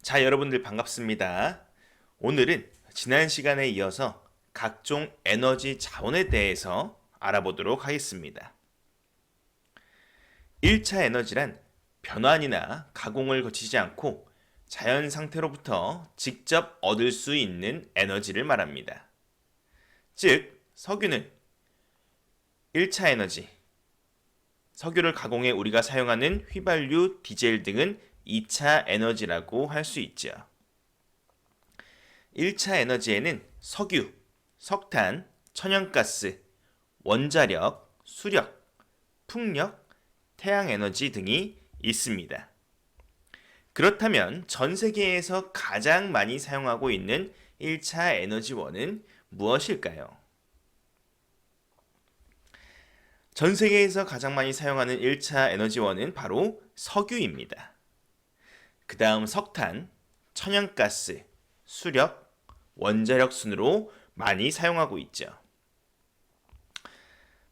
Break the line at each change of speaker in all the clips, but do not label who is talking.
자, 여러분들 반갑습니다. 오늘은 지난 시간에 이어서 각종 에너지 자원에 대해서 알아보도록 하겠습니다. 1차 에너지란 변환이나 가공을 거치지 않고 자연 상태로부터 직접 얻을 수 있는 에너지를 말합니다. 즉, 석유는 1차 에너지, 석유를 가공해 우리가 사용하는 휘발유, 디젤 등은 2차 에너지라고 할 수 있죠. 1차 에너지에는 석유, 석탄, 천연가스, 원자력, 수력, 풍력, 태양에너지 등이 있습니다. 그렇다면 전 세계에서 가장 많이 사용하고 있는 1차 에너지원은 무엇일까요? 전 세계에서 가장 많이 사용하는 1차 에너지원은 바로 석유입니다. 그 다음 석탄, 천연가스, 수력, 원자력 순으로 많이 사용하고 있죠.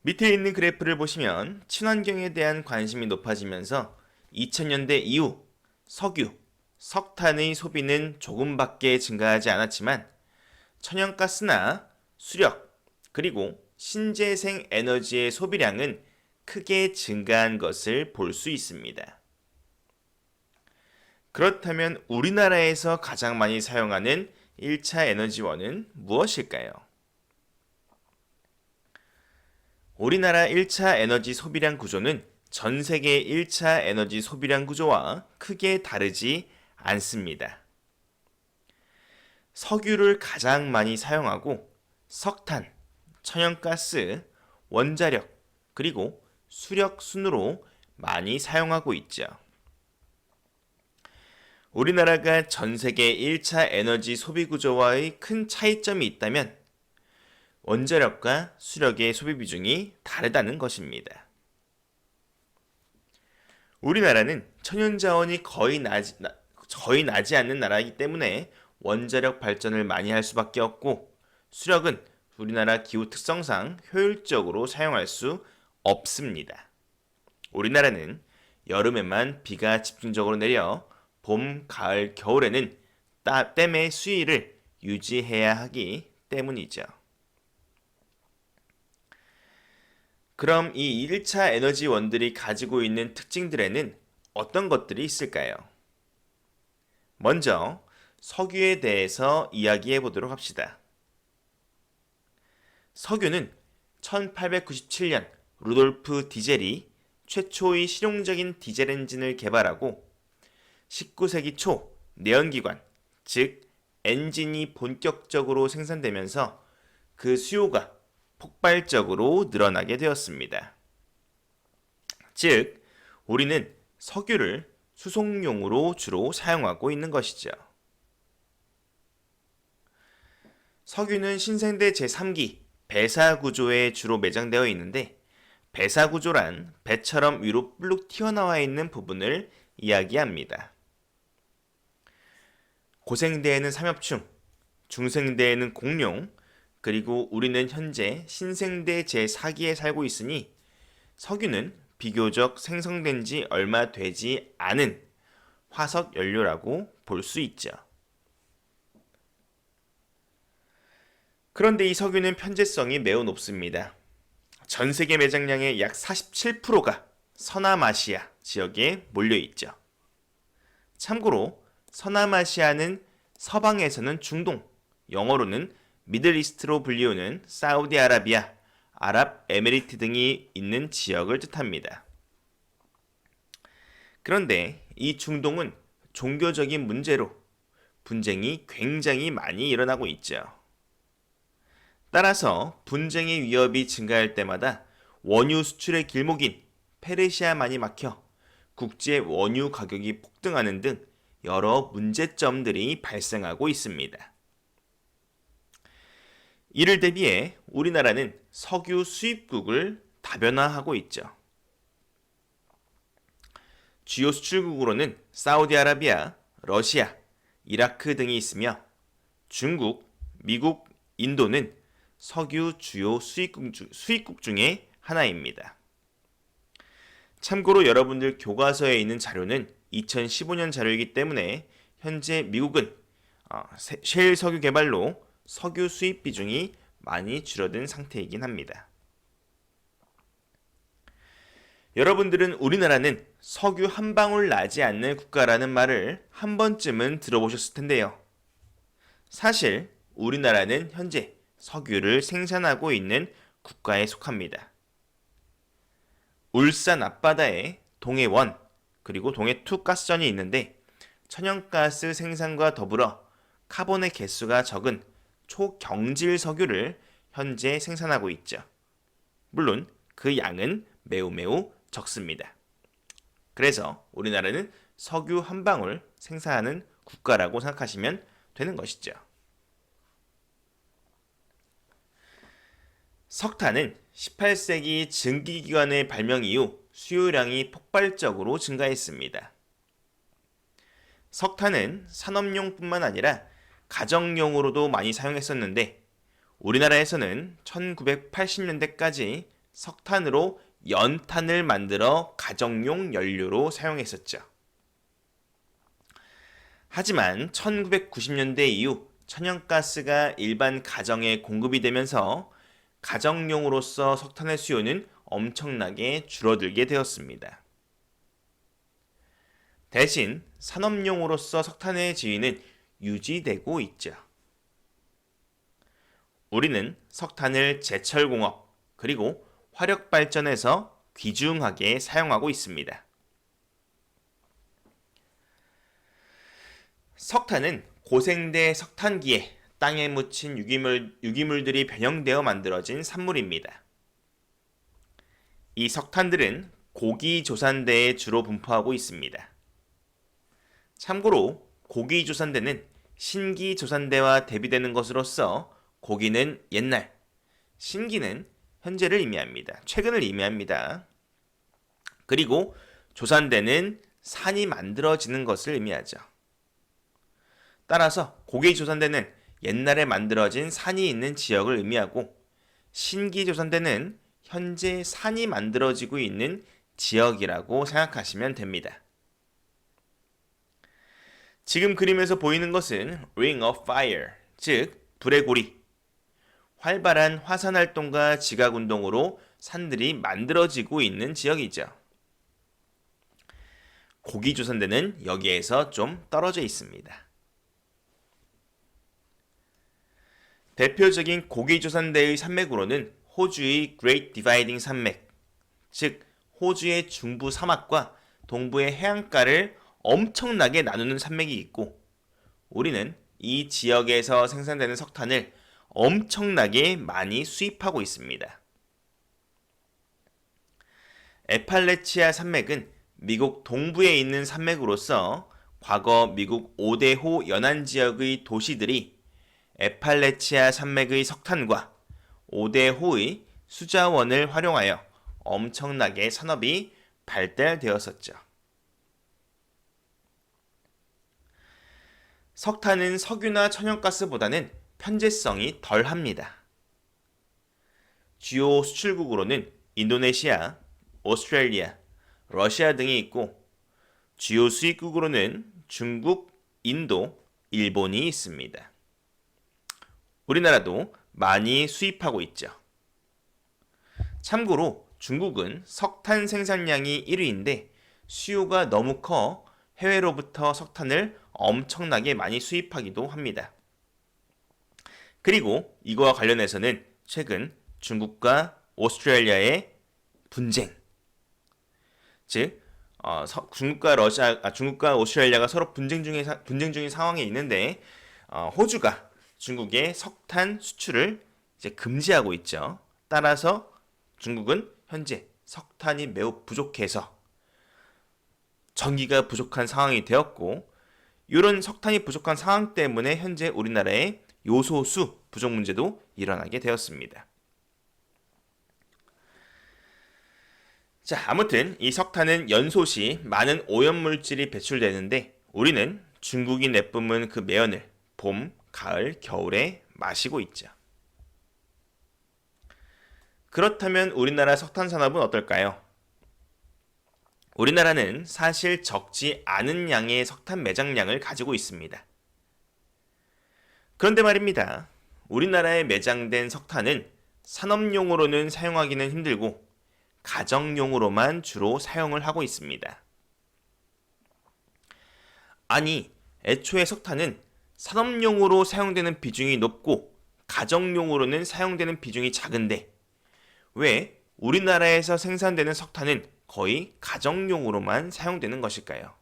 밑에 있는 그래프를 보시면 친환경에 대한 관심이 높아지면서 2000년대 이후 석유, 석탄의 소비는 조금밖에 증가하지 않았지만 천연가스나 수력, 그리고 신재생 에너지의 소비량은 크게 증가한 것을 볼 수 있습니다. 그렇다면 우리나라에서 가장 많이 사용하는 1차 에너지원은 무엇일까요? 우리나라 1차 에너지 소비량 구조는 전 세계 1차 에너지 소비량 구조와 크게 다르지 않습니다. 석유를 가장 많이 사용하고 석탄, 천연가스, 원자력, 그리고 수력 순으로 많이 사용하고 있죠. 우리나라가 전 세계 1차 에너지 소비 구조와의 큰 차이점이 있다면 원자력과 수력의 소비 비중이 다르다는 것입니다. 우리나라는 천연자원이 거의 나지 않는 나라이기 때문에 원자력 발전을 많이 할 수밖에 없고 수력은 우리나라 기후 특성상 효율적으로 사용할 수 없습니다. 우리나라는 여름에만 비가 집중적으로 내려 봄, 가을, 겨울에는 댐의 수위를 유지해야 하기 때문이죠. 그럼 이 1차 에너지원들이 가지고 있는 특징들에는 어떤 것들이 있을까요? 먼저 석유에 대해서 이야기해 보도록 합시다. 석유는 1897년 루돌프 디젤이 최초의 실용적인 디젤 엔진을 개발하고 19세기 초 내연기관, 즉 엔진이 본격적으로 생산되면서 그 수요가 폭발적으로 늘어나게 되었습니다. 즉, 우리는 석유를 수송용으로 주로 사용하고 있는 것이죠. 석유는 신생대 제3기 배사구조에 주로 매장되어 있는데 배사구조란 배처럼 위로 불룩 튀어나와 있는 부분을 이야기합니다. 고생대에는 삼엽충, 중생대에는 공룡, 그리고 우리는 현재 신생대 제4기에 살고 있으니 석유는 비교적 생성된 지 얼마 되지 않은 화석 연료라고 볼 수 있죠. 그런데 이 석유는 편재성이 매우 높습니다. 전 세계 매장량의 약 47%가 서남아시아 지역에 몰려 있죠. 참고로 서남아시아는 서방에서는 중동, 영어로는 미들이스트로 불리우는 사우디아라비아, 아랍에미리트 등이 있는 지역을 뜻합니다. 그런데 이 중동은 종교적인 문제로 분쟁이 굉장히 많이 일어나고 있죠. 따라서 분쟁의 위협이 증가할 때마다 원유 수출의 길목인 페르시아만이 막혀 국제 원유 가격이 폭등하는 등 여러 문제점들이 발생하고 있습니다. 이를 대비해 우리나라는 석유 수입국을 다변화하고 있죠. 주요 수출국으로는 사우디아라비아, 러시아, 이라크 등이 있으며 중국, 미국, 인도는 석유 주요 수입국 중에 하나입니다. 참고로 여러분들 교과서에 있는 자료는 2015년 자료이기 때문에 현재 미국은 셰일 석유 개발로 석유 수입 비중이 많이 줄어든 상태이긴 합니다. 여러분들은 우리나라는 석유 한 방울 나지 않는 국가라는 말을 한 번쯤은 들어보셨을 텐데요. 사실 우리나라는 현재 석유를 생산하고 있는 국가에 속합니다. 울산 앞바다에 동해1 그리고 동해2 가스전이 있는데 천연가스 생산과 더불어 카본의 개수가 적은 초경질 석유를 현재 생산하고 있죠. 물론 그 양은 매우 적습니다. 그래서 우리나라는 석유 한 방울 생산하는 국가라고 생각하시면 되는 것이죠. 석탄은 18세기 증기기관의 발명 이후 수요량이 폭발적으로 증가했습니다. 석탄은 산업용뿐만 아니라 가정용으로도 많이 사용했었는데 우리나라에서는 1980년대까지 석탄으로 연탄을 만들어 가정용 연료로 사용했었죠. 하지만 1990년대 이후 천연가스가 일반 가정에 공급이 되면서 가정용으로서 석탄의 수요는 엄청나게 줄어들게 되었습니다. 대신 산업용으로서 석탄의 지위는 유지되고 있죠. 우리는 석탄을 제철공업 그리고 화력발전에서 귀중하게 사용하고 있습니다. 석탄은 고생대 석탄기에 땅에 묻힌 유기물들이 변형되어 만들어진 산물입니다. 이 석탄들은 고기조산대에 주로 분포하고 있습니다. 참고로 고기조산대는 신기조산대와 대비되는 것으로서 고기는 옛날, 신기는 현재를 의미합니다. 최근을 의미합니다. 그리고 조산대는 산이 만들어지는 것을 의미하죠. 따라서 고기조산대는 옛날에 만들어진 산이 있는 지역을 의미하고 신기조산대는 현재 산이 만들어지고 있는 지역이라고 생각하시면 됩니다. 지금 그림에서 보이는 것은 Ring of Fire, 즉 불의 고리. 활발한 화산활동과 지각운동으로 산들이 만들어지고 있는 지역이죠. 고기조산대는 여기에서 좀 떨어져 있습니다. 대표적인 고기조산대의 산맥으로는 호주의 Great Dividing 산맥, 즉 호주의 중부 사막과 동부의 해안가를 엄청나게 나누는 산맥이 있고 우리는 이 지역에서 생산되는 석탄을 엄청나게 많이 수입하고 있습니다. 에팔레치아 산맥은 미국 동부에 있는 산맥으로서 과거 미국 5대호 연안지역의 도시들이 에팔레치아 산맥의 석탄과 5대호의 수자원을 활용하여 엄청나게 산업이 발달되었었죠. 석탄은 석유나 천연가스보다는 편재성이 덜합니다. 주요 수출국으로는 인도네시아, 오스트레일리아, 러시아 등이 있고 주요 수입국으로는 중국, 인도, 일본이 있습니다. 우리나라도 많이 수입하고 있죠. 참고로 중국은 석탄 생산량이 1위인데 수요가 너무 커 해외로부터 석탄을 엄청나게 많이 수입하기도 합니다. 그리고 이거와 관련해서는 최근 중국과 오스트레일리아의 분쟁, 즉 중국과 오스트레일리아가 서로 분쟁 중인 상황에 있는데 호주가 중국의 석탄 수출을 이제 금지하고 있죠. 따라서 중국은 현재 석탄이 매우 부족해서 전기가 부족한 상황이 되었고 이런 석탄이 부족한 상황 때문에 현재 우리나라의 요소수 부족 문제도 일어나게 되었습니다. 자, 아무튼 이 석탄은 연소 시 많은 오염물질이 배출되는데 우리는 중국이 내뿜은 그 매연을 봄, 가을, 겨울에 마시고 있죠. 그렇다면 우리나라 석탄 산업은 어떨까요? 우리나라는 사실 적지 않은 양의 석탄 매장량을 가지고 있습니다. 그런데 말입니다. 우리나라에 매장된 석탄은 산업용으로는 사용하기는 힘들고 가정용으로만 주로 사용을 하고 있습니다. 아니, 애초에 석탄은 산업용으로 사용되는 비중이 높고 가정용으로는 사용되는 비중이 작은데 왜 우리나라에서 생산되는 석탄은 거의 가정용으로만 사용되는 것일까요?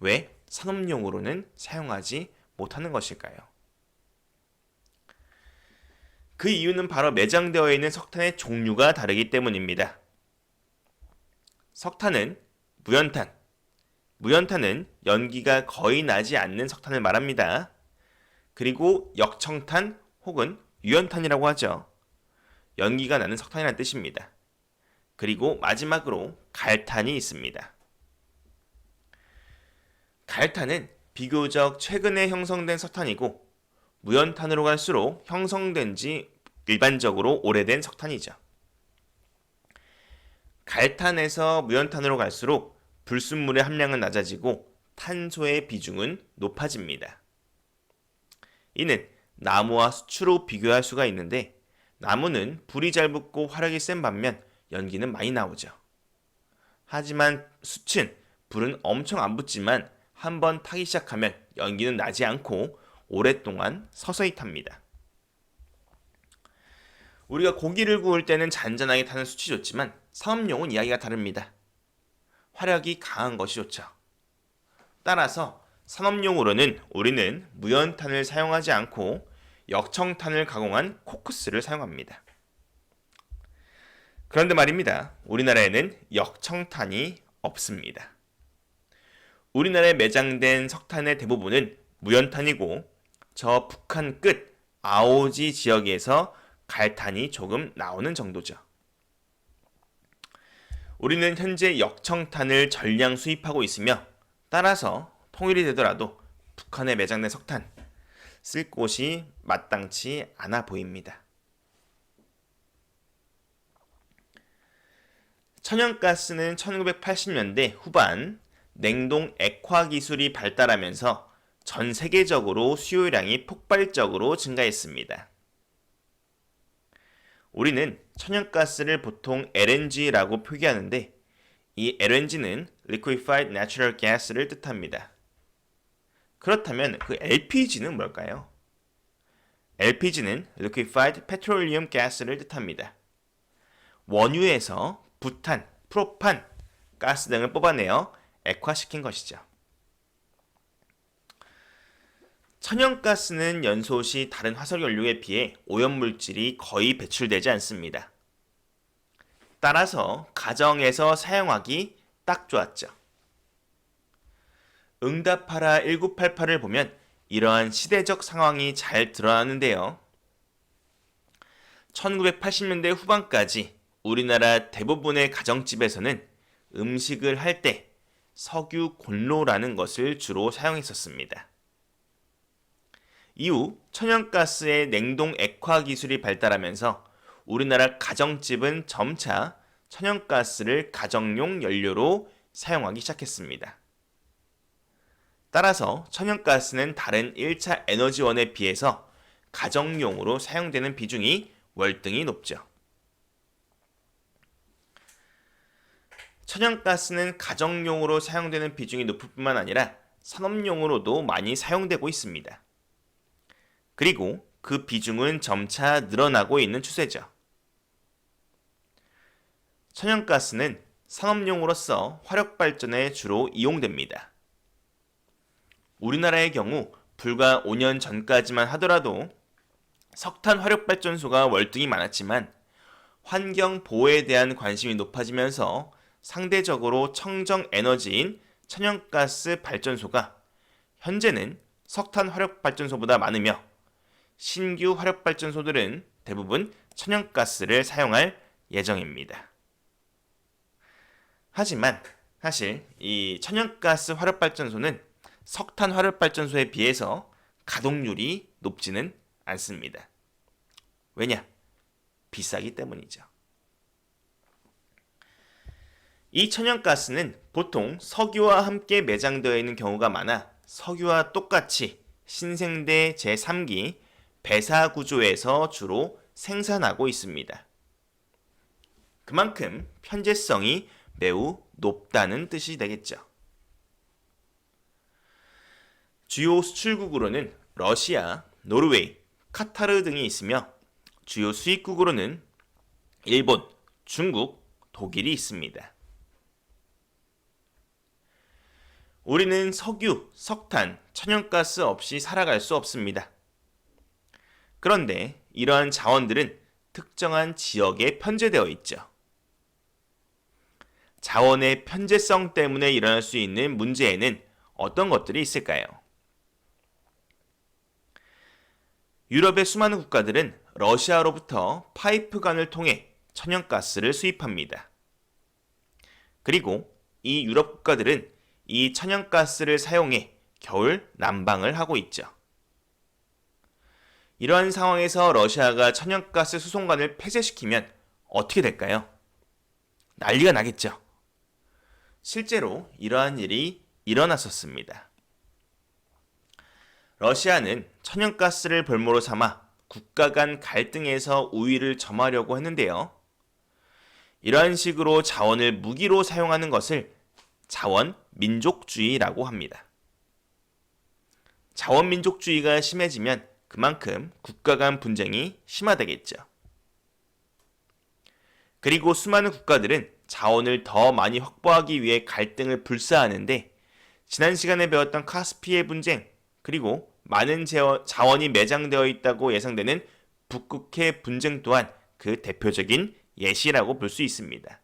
왜 산업용으로는 사용하지 못하는 것일까요? 그 이유는 바로 매장되어 있는 석탄의 종류가 다르기 때문입니다. 석탄은 무연탄, 무연탄은 연기가 거의 나지 않는 석탄을 말합니다. 그리고 역청탄 혹은 유연탄이라고 하죠. 연기가 나는 석탄이라는 뜻입니다. 그리고 마지막으로 갈탄이 있습니다. 갈탄은 비교적 최근에 형성된 석탄이고 무연탄으로 갈수록 형성된 지 일반적으로 오래된 석탄이죠. 갈탄에서 무연탄으로 갈수록 불순물의 함량은 낮아지고 탄소의 비중은 높아집니다. 이는 나무와 수추로 비교할 수가 있는데 나무는 불이 잘 붙고 화력이 센 반면 연기는 많이 나오죠. 하지만 숯은 불은 엄청 안 붙지만 한번 타기 시작하면 연기는 나지 않고 오랫동안 서서히 탑니다. 우리가 고기를 구울 때는 잔잔하게 타는 숯이 좋지만 산업용은 이야기가 다릅니다. 화력이 강한 것이 좋죠. 따라서 산업용으로는 우리는 무연탄을 사용하지 않고 역청탄을 가공한 코크스를 사용합니다. 그런데 말입니다. 우리나라에는 역청탄이 없습니다. 우리나라에 매장된 석탄의 대부분은 무연탄이고 저 북한 끝 아오지 지역에서 갈탄이 조금 나오는 정도죠. 우리는 현재 역청탄을 전량 수입하고 있으며 따라서 통일이 되더라도 북한에 매장된 석탄 쓸 곳이 마땅치 않아 보입니다. 천연가스는 1980년대 후반 냉동 액화 기술이 발달하면서 전 세계적으로 수요량이 폭발적으로 증가했습니다. 우리는 천연가스를 보통 LNG라고 표기하는데 이 LNG는 Liquefied Natural Gas를 뜻합니다. 그렇다면 그 LPG는 뭘까요? LPG는 Liquefied Petroleum Gas를 뜻합니다. 원유에서 부탄, 프로판, 가스 등을 뽑아내어 액화시킨 것이죠. 천연가스는 연소 시 다른 화석연료에 비해 오염물질이 거의 배출되지 않습니다. 따라서 가정에서 사용하기 딱 좋았죠. 응답하라 1988을 보면 이러한 시대적 상황이 잘 드러나는데요. 1980년대 후반까지 우리나라 대부분의 가정집에서는 음식을 할 때 석유 곤로라는 것을 주로 사용했었습니다. 이후 천연가스의 냉동 액화 기술이 발달하면서 우리나라 가정집은 점차 천연가스를 가정용 연료로 사용하기 시작했습니다. 따라서 천연가스는 다른 1차 에너지원에 비해서 가정용으로 사용되는 비중이 월등히 높죠. 천연가스는 가정용으로 사용되는 비중이 높을 뿐만 아니라 산업용으로도 많이 사용되고 있습니다. 그리고 그 비중은 점차 늘어나고 있는 추세죠. 천연가스는 산업용으로서 화력발전에 주로 이용됩니다. 우리나라의 경우 불과 5년 전까지만 하더라도 석탄 화력발전소가 월등히 많았지만 환경 보호에 대한 관심이 높아지면서 상대적으로 청정 에너지인 천연가스 발전소가 현재는 석탄 화력발전소보다 많으며 신규 화력발전소들은 대부분 천연가스를 사용할 예정입니다. 하지만 사실 이 천연가스 화력발전소는 석탄 화력발전소에 비해서 가동률이 높지는 않습니다. 왜냐? 비싸기 때문이죠. 이 천연가스는 보통 석유와 함께 매장되어 있는 경우가 많아 석유와 똑같이 신생대 제3기 배사 구조에서 주로 생산하고 있습니다. 그만큼 편재성이 매우 높다는 뜻이 되겠죠. 주요 수출국으로는 러시아, 노르웨이, 카타르 등이 있으며 주요 수입국으로는 일본, 중국, 독일이 있습니다. 우리는 석유, 석탄, 천연가스 없이 살아갈 수 없습니다. 그런데 이러한 자원들은 특정한 지역에 편제되어 있죠. 자원의 편제성 때문에 일어날 수 있는 문제에는 어떤 것들이 있을까요? 유럽의 수많은 국가들은 러시아로부터 파이프관을 통해 천연가스를 수입합니다. 그리고 이 유럽 국가들은 이 천연가스를 사용해 겨울 난방을 하고 있죠. 이러한 상황에서 러시아가 천연가스 수송관을 폐쇄시키면 어떻게 될까요? 난리가 나겠죠. 실제로 이러한 일이 일어났었습니다. 러시아는 천연가스를 볼모로 삼아 국가 간 갈등에서 우위를 점하려고 했는데요. 이러한 식으로 자원을 무기로 사용하는 것을 자원 민족주의라고 합니다. 자원 민족주의가 심해지면 그만큼 국가 간 분쟁이 심화되겠죠. 그리고 수많은 국가들은 자원을 더 많이 확보하기 위해 갈등을 불사하는데 지난 시간에 배웠던 카스피의 분쟁 그리고 많은 자원이 매장되어 있다고 예상되는 북극해 분쟁 또한 그 대표적인 예시라고 볼 수 있습니다.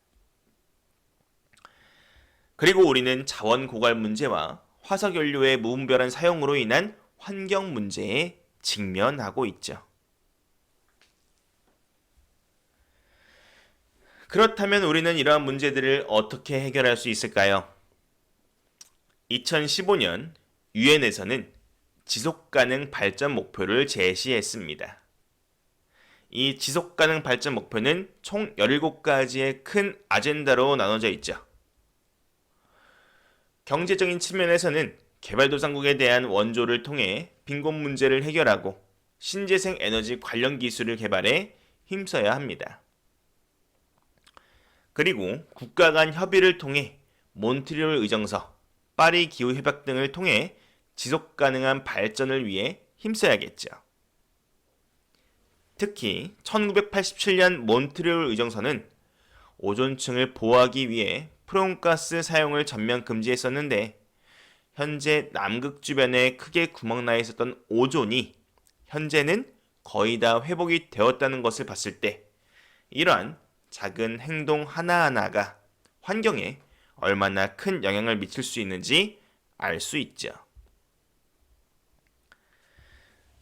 그리고 우리는 자원 고갈 문제와 화석연료의 무분별한 사용으로 인한 환경 문제에 직면하고 있죠. 그렇다면 우리는 이러한 문제들을 어떻게 해결할 수 있을까요? 2015년 유엔에서는 지속가능 발전 목표를 제시했습니다. 이 지속가능 발전 목표는 총 17가지의 큰 아젠다로 나눠져 있죠. 경제적인 측면에서는 개발도상국에 대한 원조를 통해 빈곤 문제를 해결하고 신재생 에너지 관련 기술을 개발해 힘써야 합니다. 그리고 국가 간 협의를 통해 몬트리올 의정서, 파리 기후협약 등을 통해 지속 가능한 발전을 위해 힘써야겠죠. 특히 1987년 몬트리올 의정서는 오존층을 보호하기 위해 프론가스 사용을 전면 금지했었는데 현재 남극 주변에 크게 구멍 나 있었던 오존이 현재는 거의 다 회복이 되었다는 것을 봤을 때 이러한 작은 행동 하나하나가 환경에 얼마나 큰 영향을 미칠 수 있는지 알 수 있죠.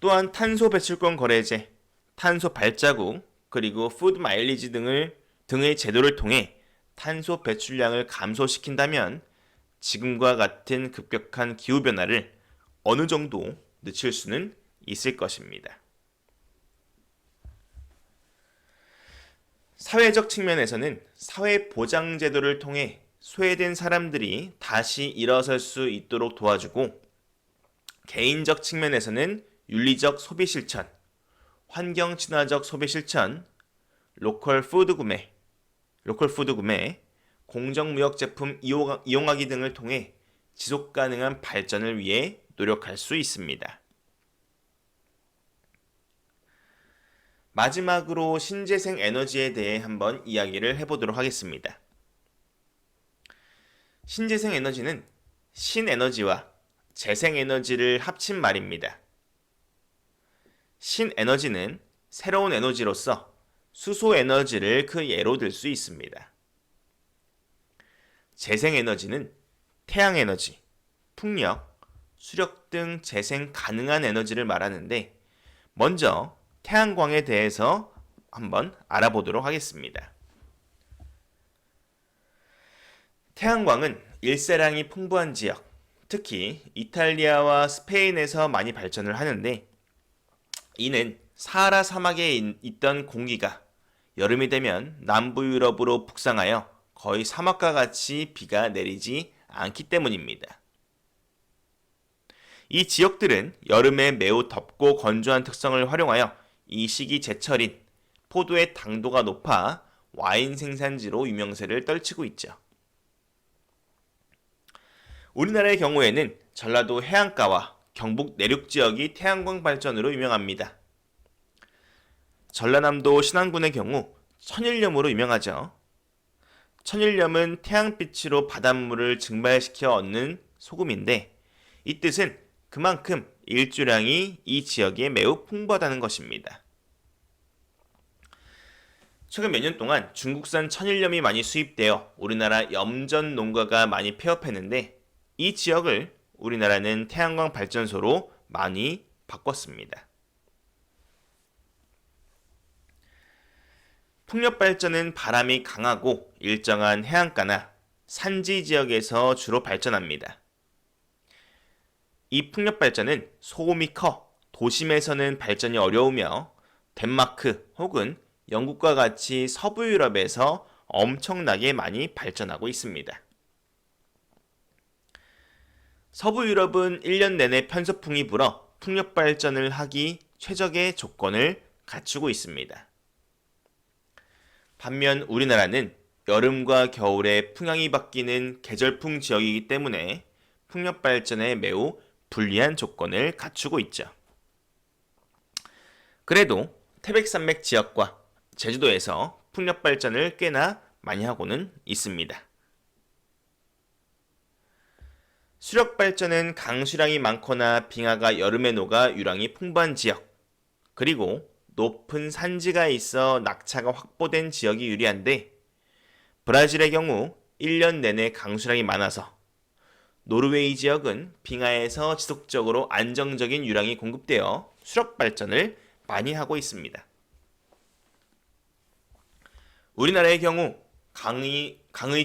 또한 탄소 배출권 거래제, 탄소 발자국, 그리고 푸드 마일리지 등의 제도를 통해 탄소 배출량을 감소시킨다면 지금과 같은 급격한 기후변화를 어느 정도 늦출 수는 있을 것입니다. 사회적 측면에서는 사회보장제도를 통해 소외된 사람들이 다시 일어설 수 있도록 도와주고 개인적 측면에서는 윤리적 소비 실천, 환경 친화적 소비 실천, 로컬 푸드 구매, 공정무역 제품 이용하기 등을 통해 지속 가능한 발전을 위해 노력할 수 있습니다. 마지막으로 신재생 에너지에 대해 한번 이야기를 해보도록 하겠습니다. 신재생 에너지는 신에너지와 재생에너지를 합친 말입니다. 신에너지는 새로운 에너지로서 수소에너지를 그 예로 들 수 있습니다. 재생에너지는 태양에너지, 풍력, 수력 등 재생 가능한 에너지를 말하는데 먼저 태양광에 대해서 한번 알아보도록 하겠습니다. 태양광은 일사량이 풍부한 지역, 특히 이탈리아와 스페인에서 많이 발전을 하는데 이는 사하라 사막에 있던 공기가 여름이 되면 남부 유럽으로 북상하여 거의 사막과 같이 비가 내리지 않기 때문입니다. 이 지역들은 여름에 매우 덥고 건조한 특성을 활용하여 이 시기 제철인 포도의 당도가 높아 와인 생산지로 유명세를 떨치고 있죠. 우리나라의 경우에는 전라도 해안가와 경북 내륙 지역이 태양광 발전으로 유명합니다. 전라남도 신안군의 경우 천일염으로 유명하죠. 천일염은 태양빛으로 바닷물을 증발시켜 얻는 소금인데 이 뜻은 그만큼 일조량이 이 지역에 매우 풍부하다는 것입니다. 최근 몇 년 동안 중국산 천일염이 많이 수입되어 우리나라 염전 농가가 많이 폐업했는데 이 지역을 우리나라는 태양광 발전소로 많이 바꿨습니다. 풍력 발전은 바람이 강하고 일정한 해안가나 산지 지역에서 주로 발전합니다. 이 풍력 발전은 소음이 커 도심에서는 발전이 어려우며 덴마크 혹은 영국과 같이 서부 유럽에서 엄청나게 많이 발전하고 있습니다. 서부 유럽은 1년 내내 편서풍이 불어 풍력 발전을 하기 최적의 조건을 갖추고 있습니다. 반면 우리나라는 여름과 겨울에 풍향이 바뀌는 계절풍 지역이기 때문에 풍력 발전에 매우 불리한 조건을 갖추고 있죠. 그래도 태백산맥 지역과 제주도에서 풍력 발전을 꽤나 많이 하고는 있습니다. 수력 발전은 강수량이 많거나 빙하가 여름에 녹아 유량이 풍부한 지역, 그리고 높은 산지가 있어 낙차가 확보된 지역이 유리한데 브라질의 경우 1년 내내 강수량이 많아서 노르웨이 지역은 빙하에서 지속적으로 안정적인 유량이 공급되어 수력 발전을 많이 하고 있습니다. 우리나라의 경우 강의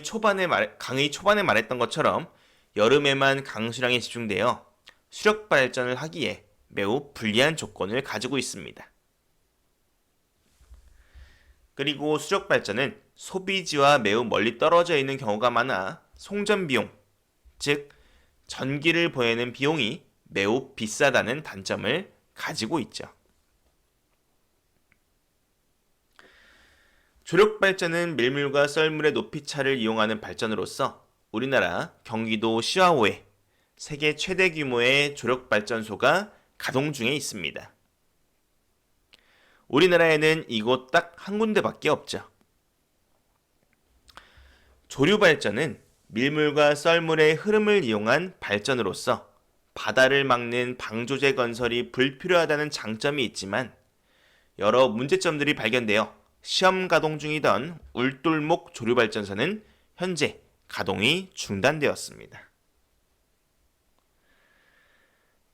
초반에 말했던 것처럼 여름에만 강수량이 집중되어 수력 발전을 하기에 매우 불리한 조건을 가지고 있습니다. 그리고 수력 발전은 소비지와 매우 멀리 떨어져 있는 경우가 많아 송전 비용, 즉 전기를 보내는 비용이 매우 비싸다는 단점을 가지고 있죠. 조력 발전은 밀물과 썰물의 높이차를 이용하는 발전으로서 우리나라 경기도 시화호에 세계 최대 규모의 조력 발전소가 가동 중에 있습니다. 우리나라에는 이곳 딱 한 군데밖에 없죠. 조류 발전은 밀물과 썰물의 흐름을 이용한 발전으로서 바다를 막는 방조제 건설이 불필요하다는 장점이 있지만 여러 문제점들이 발견되어 시험 가동 중이던 울돌목 조류발전소는 현재 가동이 중단되었습니다.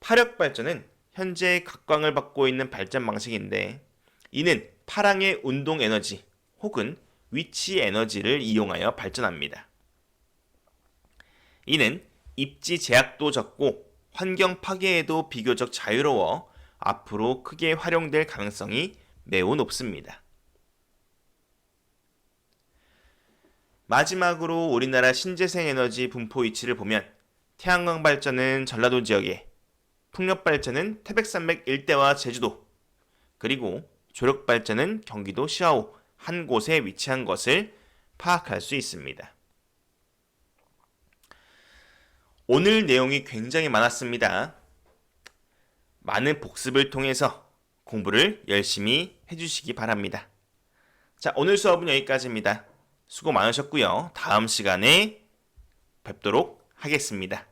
파력발전은 현재 각광을 받고 있는 발전 방식인데 이는 파랑의 운동 에너지 혹은 위치 에너지를 이용하여 발전합니다. 이는 입지 제약도 적고 환경 파괴에도 비교적 자유로워 앞으로 크게 활용될 가능성이 매우 높습니다. 마지막으로 우리나라 신재생 에너지 분포 위치를 보면 태양광 발전은 전라도 지역에, 풍력 발전은 태백산맥 일대와 제주도, 그리고 조력 발전은 경기도 시화호 한 곳에 위치한 것을 파악할 수 있습니다. 오늘 내용이 굉장히 많았습니다. 많은 복습을 통해서 공부를 열심히 해주시기 바랍니다. 자, 오늘 수업은 여기까지입니다. 수고 많으셨고요. 다음 시간에 뵙도록 하겠습니다.